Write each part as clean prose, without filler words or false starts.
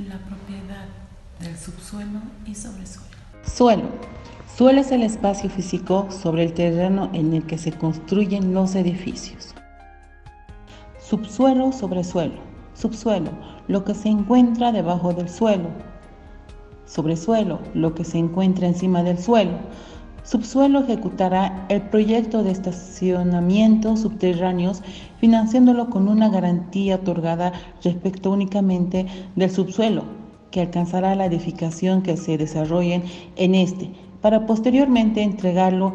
La propiedad del subsuelo y sobresuelo. Suelo. Suelo es el espacio físico sobre el terreno en el que se construyen los edificios. Subsuelo, sobresuelo. Subsuelo, lo que se encuentra debajo del suelo. Sobresuelo, lo que se encuentra encima del suelo. Subsuelo ejecutará el proyecto de estacionamientos subterráneos, financiándolo con una garantía otorgada respecto únicamente del subsuelo, que alcanzará la edificación que se desarrollen en este, para posteriormente entregarlo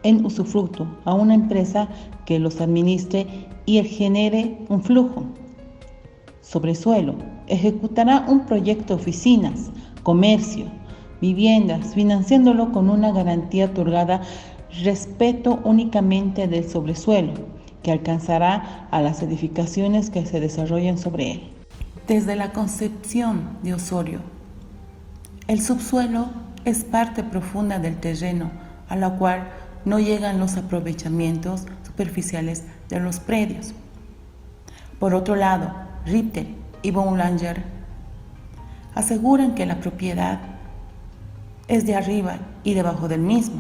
en usufructo a una empresa que los administre y genere un flujo. Sobresuelo ejecutará un proyecto de oficinas, comercio, viviendas, financiándolo con una garantía otorgada respecto únicamente del sobresuelo, que alcanzará a las edificaciones que se desarrollen sobre él. Desde la concepción de Osorio, el subsuelo es parte profunda del terreno, a la cual no llegan los aprovechamientos superficiales de los predios. Por otro lado, Richter y Boulanger aseguran que la propiedad es de arriba y debajo del mismo.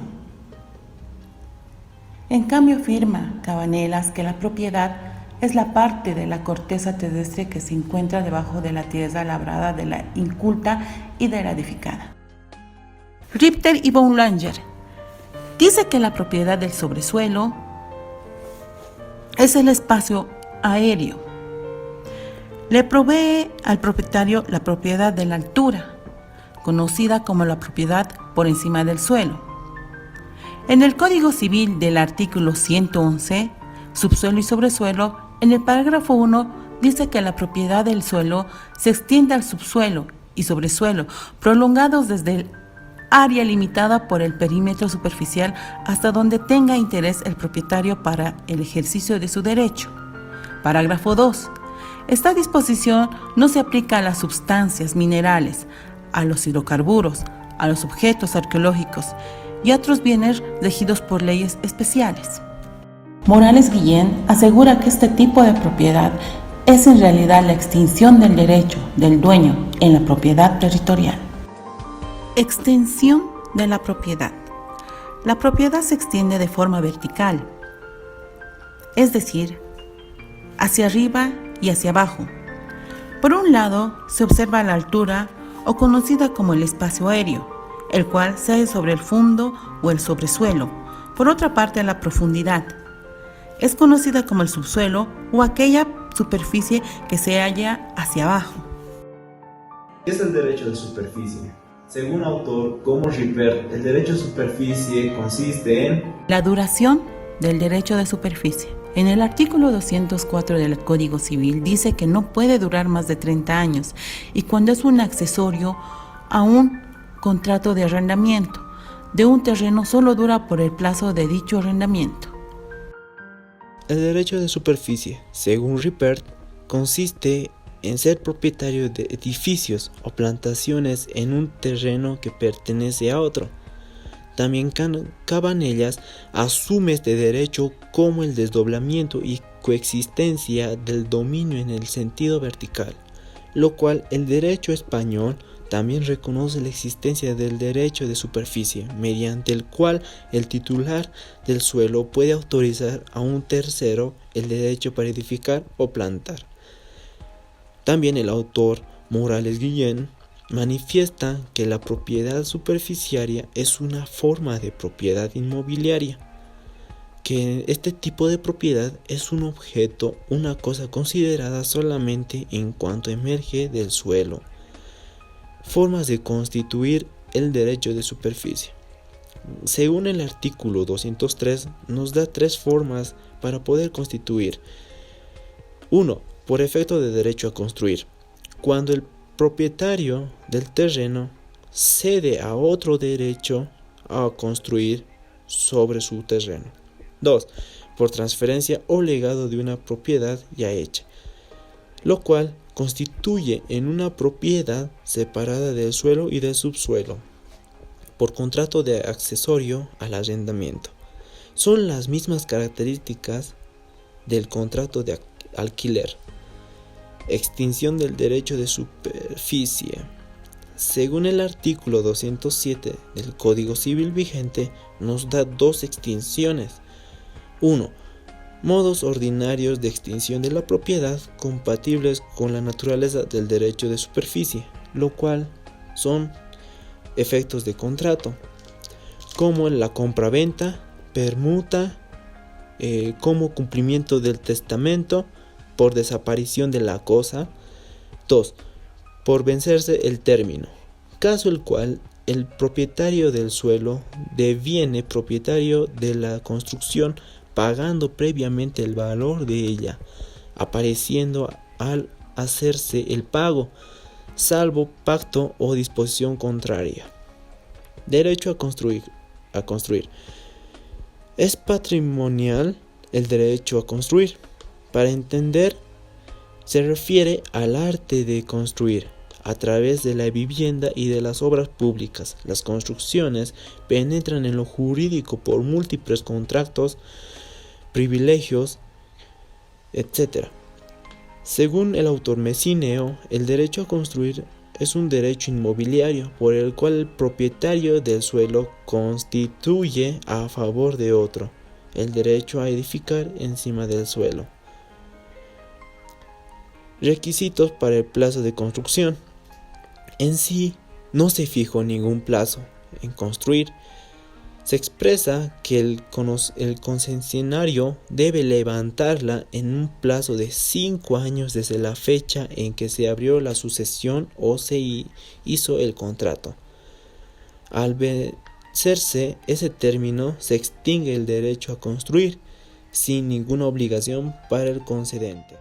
En cambio, afirma Cabanelas que la propiedad es la parte de la corteza terrestre que se encuentra debajo de la tierra labrada de la inculta y de la edificada. Richter y Boulanger dice que la propiedad del sobresuelo es el espacio aéreo. Le provee al propietario la propiedad de la altura, conocida como la propiedad por encima del suelo. En el Código Civil del artículo 111, subsuelo y sobresuelo, en el parágrafo 1 dice que la propiedad del suelo se extiende al subsuelo y sobresuelo, prolongados desde el área limitada por el perímetro superficial hasta donde tenga interés el propietario para el ejercicio de su derecho. Parágrafo 2. Esta disposición no se aplica a las sustancias minerales, a los hidrocarburos, a los objetos arqueológicos y a otros bienes regidos por leyes especiales. Morales Guillén asegura que este tipo de propiedad es en realidad la extinción del derecho del dueño en la propiedad territorial. Extensión de la propiedad. La propiedad se extiende de forma vertical, es decir, hacia arriba y hacia abajo. Por un lado, se observa la altura, o conocida como el espacio aéreo, el cual se halla sobre el fondo o el sobresuelo. Por otra parte, la profundidad es conocida como el subsuelo o aquella superficie que se halla hacia abajo. ¿Qué es el derecho de superficie? Según autor como Rippert, el derecho de superficie consiste en la duración del derecho de superficie. En el artículo 204 del Código Civil dice que no puede durar más de 30 años y cuando es un accesorio a un contrato de arrendamiento de un terreno solo dura por el plazo de dicho arrendamiento. El derecho de superficie, según Rippert, consiste en ser propietario de edificios o plantaciones en un terreno que pertenece a otro. También Cabanellas asume este derecho como el desdoblamiento y coexistencia del dominio en el sentido vertical, lo cual el derecho español también reconoce la existencia del derecho de superficie, mediante el cual el titular del suelo puede autorizar a un tercero el derecho para edificar o plantar. También el autor Morales Guillén manifiesta que la propiedad superficiaria es una forma de propiedad inmobiliaria, que este tipo de propiedad es un objeto, una cosa considerada solamente en cuanto emerge del suelo. Formas de constituir el derecho de superficie. Según el artículo 203, nos da 3 formas para poder constituir. 1. Por efecto de derecho a construir. Cuando el propietario del terreno cede a otro derecho a construir sobre su terreno. 2. Por transferencia o legado de una propiedad ya hecha, lo cual constituye en una propiedad separada del suelo y del subsuelo, por contrato de accesorio al arrendamiento. Son las mismas características del contrato de alquiler. Extinción del derecho de superficie. Según el artículo 207 del Código Civil vigente, nos da dos extinciones. 1. Modos ordinarios de extinción de la propiedad compatibles con la naturaleza del derecho de superficie, lo cual son efectos de contrato, como la compraventa, permuta, como cumplimiento del testamento, por desaparición de la cosa. 2. Por vencerse el término, caso el cual el propietario del suelo deviene propietario de la construcción pagando previamente el valor de ella, apareciendo al hacerse el pago, salvo pacto o disposición contraria. Derecho a construir. Es patrimonial el derecho a construir. Para entender, se refiere al arte de construir. A través de la vivienda y de las obras públicas, las construcciones penetran en lo jurídico por múltiples contratos, privilegios, etc. Según el autor Messineo, el derecho a construir es un derecho inmobiliario por el cual el propietario del suelo constituye a favor de otro el derecho a edificar encima del suelo. Requisitos para el plazo de construcción. En sí, no se fijó ningún plazo en construir. Se expresa que el concesionario debe levantarla en un plazo de 5 años desde la fecha en que se abrió la sucesión o se hizo el contrato. Al vencerse ese término, se extingue el derecho a construir sin ninguna obligación para el concedente.